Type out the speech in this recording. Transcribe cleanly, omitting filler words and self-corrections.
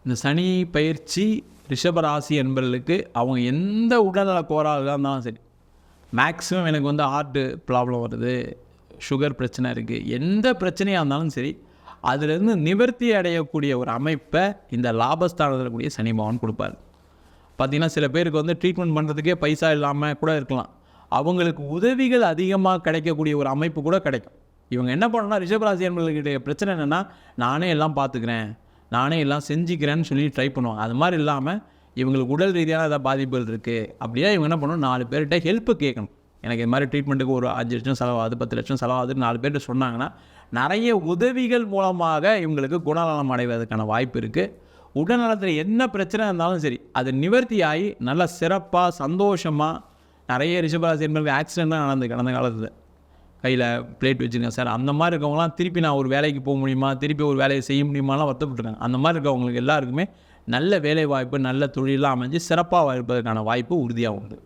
இந்த சனி பயிற்சி ரிஷபராசி என்பவர்களுக்கு அவங்க எந்த உடல்நல கோளாறுகளாக இருந்தாலும் சரி, மேக்ஸிமம் எனக்கு வந்து ஹார்ட்டு ப்ராப்ளம் வருது, சுகர் பிரச்சனை இருக்குது, எந்த பிரச்சனையாக இருந்தாலும் சரி, அதிலிருந்து நிவர்த்தி அடையக்கூடிய ஒரு அமைப்பை இந்த லாபஸ்தானத்தில் கூடிய சனி பகவான் கொடுப்பார். பார்த்திங்கன்னா சில பேருக்கு வந்து ட்ரீட்மெண்ட் பண்ணுறதுக்கே பைசா இல்லாமல் கூட இருக்கலாம், அவங்களுக்கு உதவிகள் அதிகமாக கிடைக்கக்கூடிய ஒரு அமைப்பு கூட கிடைக்கும். இவங்க என்ன பண்ணணும்னா, ரிஷபராசி என்பவர்களுடைய பிரச்சனை என்னென்னா, நானே எல்லாம் பார்த்துக்கிறேன், நானே எல்லாம் செஞ்சுக்கிறேன்னு சொல்லி ட்ரை பண்ணுவாங்க. அது மாதிரி இல்லாமல் இவங்களுக்கு உடல் ரீதியான ஏதாவது பாதிப்புகள் இருக்குது அப்படியே இவங்க என்ன பண்ணணும், 4 பேர்கிட்ட ஹெல்ப்பு கேட்கணும். எனக்கு இது மாதிரி ட்ரீட்மெண்ட்டுக்கு ஒரு 5 லட்சம் செலவாகுது, 10 லட்சம் செலவாகுதுன்னு 4 பேர்கிட்ட சொன்னாங்கன்னா, நிறைய உதவிகள் மூலமாக இவங்களுக்கு குணநலம் அடைவதற்கான வாய்ப்பு இருக்குது. உடல்நலத்தில் என்ன பிரச்சனை இருந்தாலும் சரி, அது நிவர்த்தி ஆகி நல்லா சிறப்பாக சந்தோஷமாக. நிறைய ரிஷபராசி என்பவர்களுக்கு ஆக்சிடெண்ட்லாம் நடந்து கடந்த காலத்தில், கையில் பிளேட் வச்சுருக்கேன் சார், அந்த மாதிரி இருக்கவங்களாம் திருப்பி நான் ஒரு வேலைக்கு போக முடியுமா, திருப்பி ஒரு வேலையை செய்ய முடியுமாலாம் வருத்தப்பட்டுருக்காங்க. அந்த மாதிரி இருக்கவங்களுக்கு எல்லாருக்குமே நல்ல வேலை வாய்ப்பு, நல்ல தொழிலாம் அமைஞ்சு சிறப்பாக இருப்பதற்கான வாய்ப்பு உறுதியாக உண்டு.